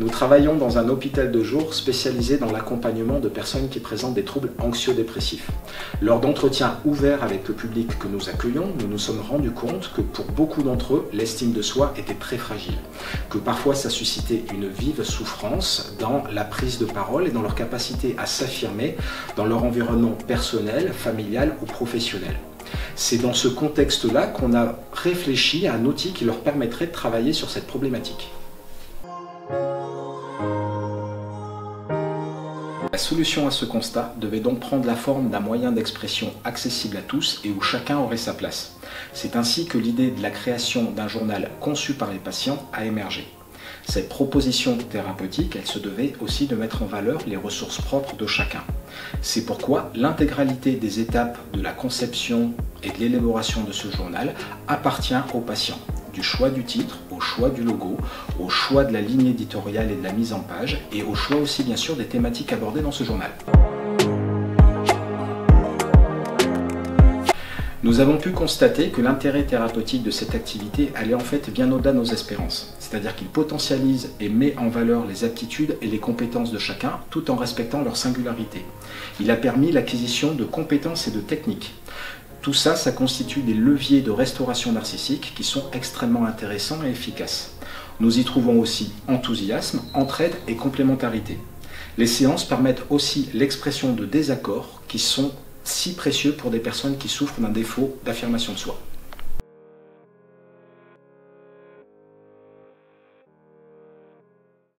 Nous travaillons dans un hôpital de jour spécialisé dans l'accompagnement de personnes qui présentent des troubles anxio-dépressifs. Lors d'entretiens ouverts avec le public que nous accueillons, nous nous sommes rendus compte que pour beaucoup d'entre eux, l'estime de soi était très fragile, que parfois ça suscitait une vive souffrance dans la prise de parole et dans leur capacité à s'affirmer dans leur environnement personnel, familial ou professionnel. C'est dans ce contexte-là qu'on a réfléchi à un outil qui leur permettrait de travailler sur cette problématique. La solution à ce constat devait donc prendre la forme d'un moyen d'expression accessible à tous et où chacun aurait sa place. C'est ainsi que l'idée de la création d'un journal conçu par les patients a émergé. Cette proposition thérapeutique, elle se devait aussi de mettre en valeur les ressources propres de chacun. C'est pourquoi l'intégralité des étapes de la conception et de l'élaboration de ce journal appartient aux patients. Du choix du titre, au choix du logo, au choix de la ligne éditoriale et de la mise en page, et au choix aussi bien sûr des thématiques abordées dans ce journal. Nous avons pu constater que l'intérêt thérapeutique de cette activité allait en fait bien au-delà de nos espérances. C'est-à-dire qu'il potentialise et met en valeur les aptitudes et les compétences de chacun tout en respectant leur singularité. Il a permis l'acquisition de compétences et de techniques. Tout ça, ça constitue des leviers de restauration narcissique qui sont extrêmement intéressants et efficaces. Nous y trouvons aussi enthousiasme, entraide et complémentarité. Les séances permettent aussi l'expression de désaccords qui sont si précieux pour des personnes qui souffrent d'un défaut d'affirmation de soi.